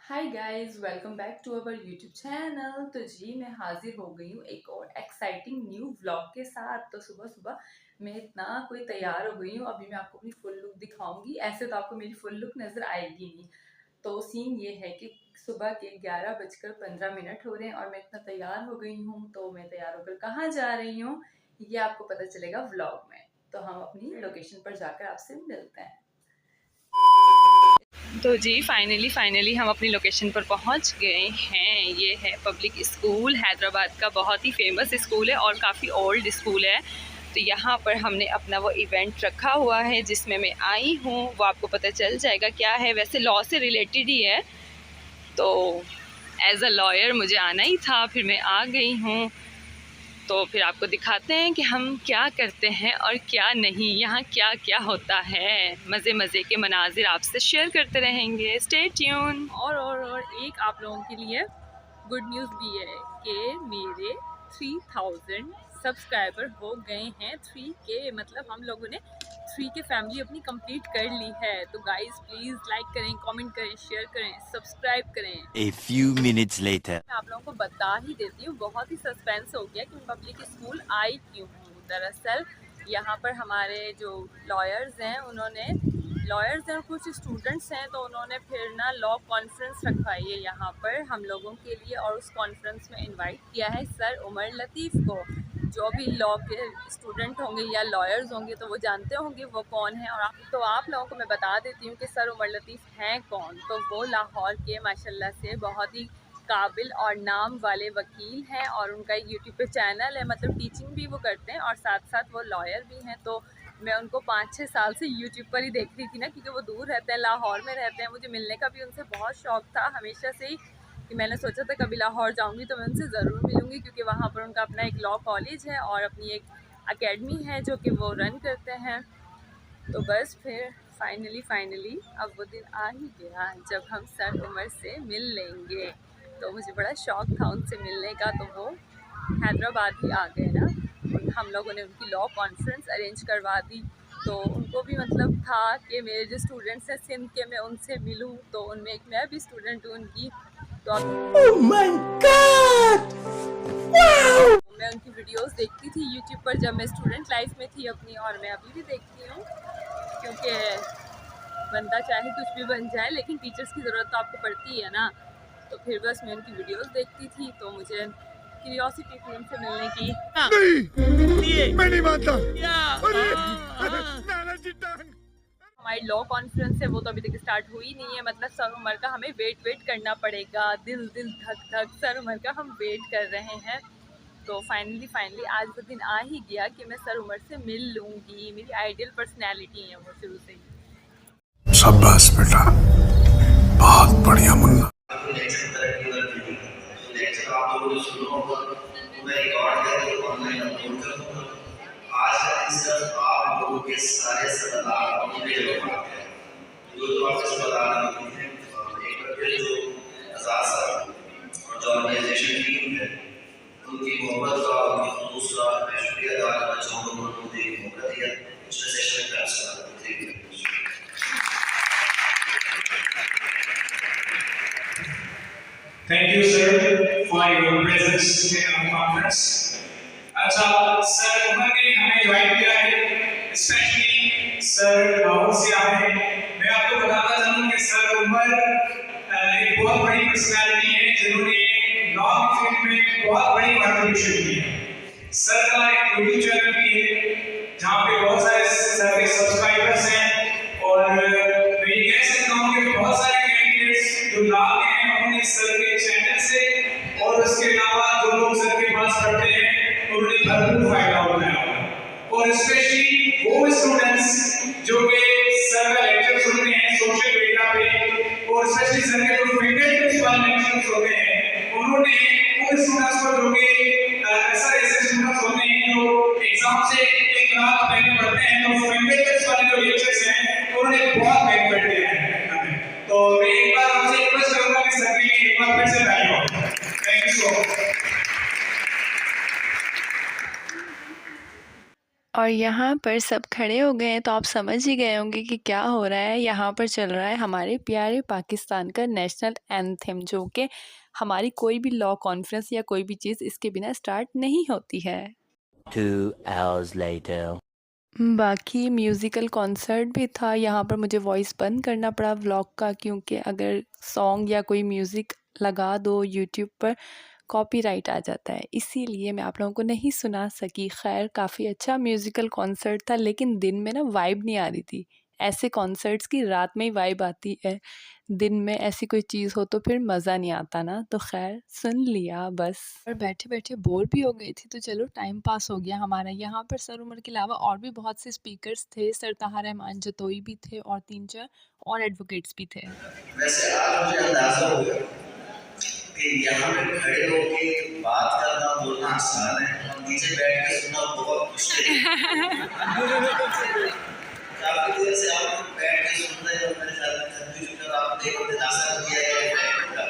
Hi guys, welcome back to our YouTube channel. तो जी मैं हाजिर हो गई हूँ एक और एक्साइटिंग न्यू व्लॉग के साथ। तो सुबह सुबह मैं इतना कोई तैयार हो गई हूँ। अभी मैं आपको अपनी फुल लुक दिखाऊंगी। ऐसे तो आपको मेरी फुल लुक नज़र आएगी नहीं। तो सीन ये है कि सुबह के 11:15 हो रहे हैं और मैं इतना तैयार हो गई हूँ। तो मैं तैयार होकर कहाँ जा रही हूँ ये आपको पता चलेगा व्लॉग में। तो हम अपनी लोकेशन पर जाकर आपसे मिलते हैं। तो जी फाइनली हम अपनी लोकेशन पर पहुंच गए हैं। ये है पब्लिक स्कूल, हैदराबाद का बहुत ही फेमस स्कूल है और काफ़ी ओल्ड स्कूल है। तो यहाँ पर हमने अपना वो इवेंट रखा हुआ है जिसमें मैं आई हूँ। वो आपको पता चल जाएगा क्या है। वैसे लॉ से रिलेटेड ही है, तो एज अ लॉयर मुझे आना ही था, फिर मैं आ गई हूँ। तो फिर आपको दिखाते हैं कि हम क्या करते हैं और क्या नहीं, यहाँ क्या क्या होता है। मज़े मज़े के मनाजिर आपसे शेयर करते रहेंगे। Stay tune. और एक आप लोगों के लिए गुड न्यूज़ भी है कि मेरे 3000 सब्सक्राइबर हो गए हैं। 3K मतलब हम लोगों ने 3K फैमिली अपनी कंप्लीट कर ली है। तो गाइस प्लीज़ लाइक करें, कमेंट करें, शेयर करें, सब्सक्राइब करें। A few minutes later. मैं आप लोगों को बता ही देती हूँ, बहुत ही सस्पेंस हो गया कि मैं पब्लिक स्कूल आई क्यों हूँ। दरअसल यहाँ पर हमारे जो लॉयर्स हैं और कुछ स्टूडेंट्स हैं, तो उन्होंने फिर ना लॉ कॉन्फ्रेंस रखवाई है यहाँ पर हम लोगों के लिए। और उस कॉन्फ्रेंस में इनवाइट किया है सर उमर लतीफ़ को। जो भी लॉ के स्टूडेंट होंगे या लॉयर्स होंगे तो वो जानते होंगे वो कौन है। और आप लोगों को मैं बता देती हूँ कि सर उमर लतीफ़ हैं कौन। तो वो लाहौर के माशाल्लाह से बहुत ही काबिल और नाम वाले वकील हैं और उनका यूट्यूब पे चैनल है, मतलब टीचिंग भी वो करते हैं और साथ साथ वो लॉयर भी हैं। तो मैं उनको 5-6 साल से यूट्यूब पर ही देख रही थी ना, क्योंकि वो दूर रहते हैं, लाहौर में रहते हैं। मुझे मिलने का भी उनसे बहुत शौक़ था हमेशा से ही, कि मैंने सोचा था कभी लाहौर जाऊँगी तो मैं उनसे ज़रूर मिलूँगी, क्योंकि वहाँ पर उनका अपना एक लॉ कॉलेज है और अपनी एक अकेडमी है जो कि वो रन करते हैं। तो बस फिर फाइनली अब वो दिन आ ही गया जब हम सर उमर से मिल लेंगे। तो मुझे बड़ा शौक़ था उनसे मिलने का। तो वो हैदराबाद ही आ गए ना, हम लोगों ने उनकी लॉ कॉन्फ्रेंस अरेंज करवा दी। तो उनको भी मतलब था कि मेरे जो स्टूडेंट्स हैं सिंध के, मैं उनसे मिलूँ। तो उनमें एक मैं भी स्टूडेंट हूँ उनकी। तो Oh my God! Wow! मैं उनकी वीडियोस देखती थी यूट्यूब पर जब मैं स्टूडेंट लाइफ में थी अपनी, और मैं अभी भी देखती हूँ, क्योंकि बंदा चाहे कुछ भी बन जाए लेकिन टीचर्स की ज़रूरत तो आपको पड़ती है ना। तो फिर बस मैं उनकी वीडियोस देखती थी, तो मुझे क्यूरियोसिटी थी उनसे मिलने की। नहीं, मैं नहीं मानता। हमारी लॉ कॉन्फ्रेंस है वो तो अभी तक स्टार्ट हुई नहीं है। मतलब सर उमर का हमें वेट करना पड़ेगा। दिल धक धक सर उमर का हम वेट कर रहे हैं। तो फाइनली आज वो दिन आ ही गया कि मैं सर उमर से मिल लूँगी। मेरी आइडियल पर्सनैलिटी है वो शुरू से ही। शाबाश बेटा, बहुत बढ़िया मुन्ना। आप लोगों के सारे सवाल जो आपसे बता रहे हैं, एक बार जो आजाद साहब और जो ऑर्गेनाइजेशन टीम है उनकी मोहब्बत का और उनकी खुलूस का मैं शुक्रिया अदा करना चाहूँगा। उन्होंने मुझे एक मौका दिया पिछले सेशन में आपसे बात करने के लिए। Thank you, sir, for your presence in our conference. अच्छा, सर उमर ने हमें ज्वाइन किया है, स्पेशली सर लाहौर से आए हैं। मैं आपको बताता चलूं कि सर उमर एक बहुत बड़ी पर्सनैलिटी है जिन्होंने लॉ फील्ड में बहुत बड़ी कंट्रीब्यूशन की है। सर का एक यूट्यूब चैनल भी है जहाँ पे बहुत सारे सर के सब्सक्राइबर्स हैं और मैं ये कह सकता हूँ कि बहुत सारे कैंडिडेट्स जो लॉ में हैं उन्होंने सर के चैनल से और उसके अलावा जो लोग सर के पास पढ़ते हैं उन्होंने भरपूर फायदा उठाया। और स्पेशली वो स्टूडेंट्स जो कि सर का लेक्चर सुनते हैं सोशल मीडिया पे, और स्पेशली सर के जो फिंगर टिप्स वाले लेक्चर्स होते हैं, उन्होंने उन स्टूडेंट्स को जो कि ऐसे स्टूडेंट्स होते हैं जो एग्जाम से एक रात पहले पढ़ते हैं, तो फिंगर टिप्स वाले जो लेक्चर्स हैं उन्होंने बहुत बेनिफिट दिया है। तो मैं एक बार आपसे रिक्वेस्ट करूंगा कि सर के लिए एक बार फिर से ताली हो। Thank you so much. और यहाँ पर सब खड़े हो गए हैं तो आप समझ ही गए होंगे कि क्या हो रहा है। यहाँ पर चल रहा है हमारे प्यारे पाकिस्तान का नेशनल एंथम, जो कि हमारी कोई भी लॉ कॉन्फ्रेंस या कोई भी चीज़ इसके बिना स्टार्ट नहीं होती है। 2 hours later. बाकी म्यूज़िकल कॉन्सर्ट भी था। यहाँ पर मुझे वॉइस बंद करना पड़ा व्लॉग का, क्योंकि अगर सॉन्ग या कोई म्यूज़िक लगा दो यूट्यूब पर कॉपीराइट आ जाता है, इसीलिए मैं आप लोगों को नहीं सुना सकी। खैर काफ़ी अच्छा म्यूज़िकल कॉन्सर्ट था, लेकिन दिन में ना वाइब नहीं आ रही थी। ऐसे कॉन्सर्ट्स की रात में ही वाइब आती है, दिन में ऐसी कोई चीज़ हो तो फिर मज़ा नहीं आता ना। तो खैर सुन लिया बस। और बैठे बैठे बोर भी हो गई थी, तो चलो टाइम पास हो गया हमारा। यहाँ पर सर उमर के अलावा और भी बहुत से स्पीकर्स थे। सर ताहा रहमान जतोई भी थे और 3-4 और एडवोकेट्स भी थे। वैसे आज मुझे अंदाजा हो गया कि यहाँ पे खड़े होके बात करना बोलना आसान है और नीचे बैठ के सुनना बहुत मुश्किल है। काफी देर से आप बैठ के सुन रहे हो, मेरे ख्याल में कंफ्यूजन का आप देखो दिलासा किया है टाइम का,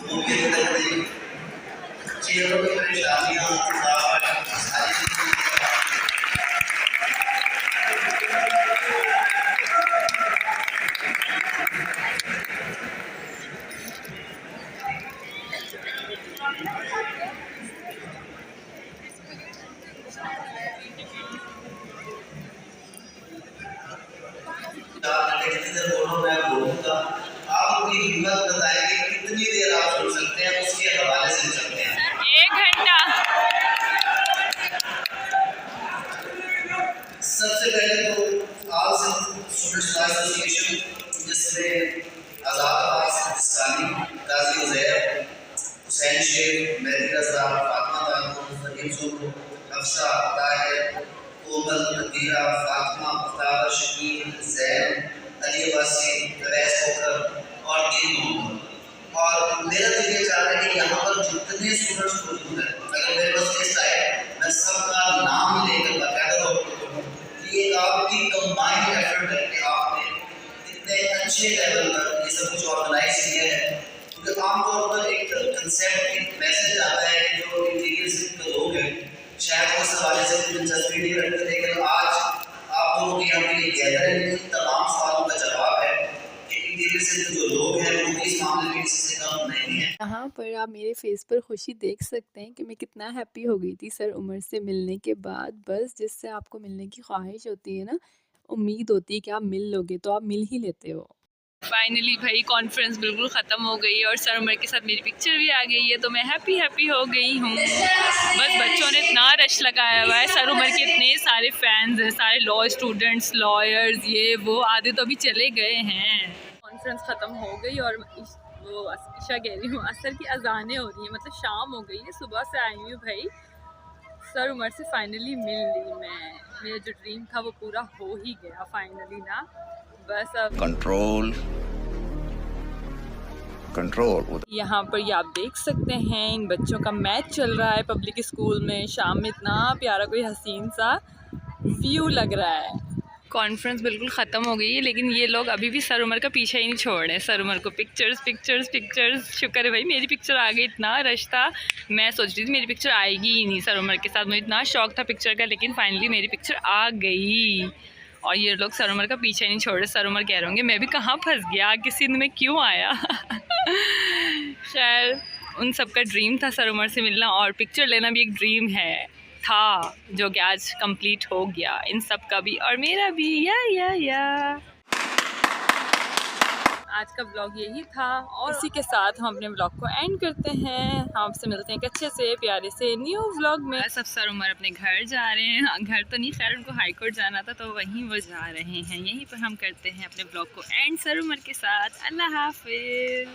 तो मुझे लगता है चेहरों की परेशानियां सारी चीजें बोलूंगा। आप अपनी हिम्मत बताएंगे कितनी देर आप सुन सकते हैं, उसके हवाले से चलते हैं। 1 घंटा। सबसे पहले तो ऑल स्टूडेंट्स एसोसिएशन, जिसमें आज़ाद अब्बास पाकिस्तानी, काजी उज़ैर, हुसैन शेख, मेहदी रज़ा, फातिमा तानूर, फहीम सुब्रो, हफ्सा ताहिर, कोमल, नदीरा, फातिमा, मुख्तार, शकील, ज़ैन, अली अब्बासी, रईस खोखर और दीन मोहम्मद। और मेरा तो ये चाह रहा है कि यहाँ पर जितने स्टूडेंट्स मौजूद हैं, अगर मेरे पास लिस्ट आए, मैं सबका नाम लेकर बकायदा करूँ। ये आपकी कंबाइंड एफर्ट है कि आपने इतने अच्छे लेवल पर ये सब कुछ ऑर्गेनाइज किया है। क्योंकि आमतौर पर एक कंसेप्ट, एक मैसेज आता है कि जो इंटीरियर के लोग हैं शायद उस हवाले से कुछ दिलचस्पी नहीं रखते, लेकिन आज आप लोगों के यहाँ पे गैदरिंग तमाम सवालों का जवाब है कि इंटीरियर से जो लोग हैं वो भी इस मामले में किसी से कम नहीं है। यहाँ पर आप मेरे फेस पर खुशी देख सकते हैं कि मैं कितना हैप्पी हो गई थी सर उमर से मिलने के बाद। बस जिससे आपको मिलने की ख्वाहिश होती है ना, उम्मीद होती है कि आप मिल लोगे, तो आप मिल ही लेते हो। फाइनली भाई कॉन्फ्रेंस बिल्कुल ख़त्म हो गई और सर उमर के साथ मेरी पिक्चर भी आ गई है, तो मैं हैप्पी हो गई हूँ। बस बच्चों ने इतना रश लगाया हुआ है, सर उमर के इतने सारे फैंस हैं, सारे लॉ स्टूडेंट्स, लॉयर्स, ये वो, आधे तो अभी चले गए हैं। कॉन्फ्रेंस ख़त्म हो गई और वो ईशा कह रही हूँ, असर की अजानें हो रही हैं, मतलब शाम हो गई है, सुबह से आई हूँ भाई। सर उमर से फाइनली मिल ली मैं, मेरा जो ड्रीम था वो पूरा हो ही गया फाइनली ना। बस अब कंट्रोल यहाँ पर ये आप देख सकते हैं, इन बच्चों का मैच चल रहा है पब्लिक स्कूल में। शाम में इतना प्यारा कोई हसीन सा व्यू लग रहा है। कॉन्फ्रेंस बिल्कुल ख़त्म हो गई है, लेकिन ये लोग अभी भी सर उमर का पीछा ही नहीं छोड़ रहे। सर उमर को पिक्चर्स। शुक्र है भाई मेरी पिक्चर आ गई। इतना रश था, मैं सोच रही थी मेरी पिक्चर आएगी ही नहीं सर उमर के साथ, मुझे इतना शौक था पिक्चर का, लेकिन फाइनली मेरी पिक्चर आ गई। और ये लोग सर उमर का पीछा ही नहीं छोड़ रहे। सर उमर कह रहे होंगे मैं भी कहाँ फंस गया, किसी दिन में क्यों आया। खैर उन सब का ड्रीम था सर उमर से मिलना, और पिक्चर लेना भी एक ड्रीम था जो कि आज कंप्लीट हो गया, इन सब का भी और मेरा भी। या आज का ब्लॉग यही था, और इसी के साथ हम अपने ब्लॉग को एंड करते हैं। हम आपसे मिलते हैं एक अच्छे से प्यारे से न्यू व्लॉग में। सब सर उमर अपने घर जा रहे हैं, घर तो नहीं, खैर उनको हाई कोर्ट जाना था तो वहीं वो जा रहे हैं। यहीं पर हम करते हैं अपने ब्लॉग को एंड सर उमर के साथ। अल्लाह हाफिज़।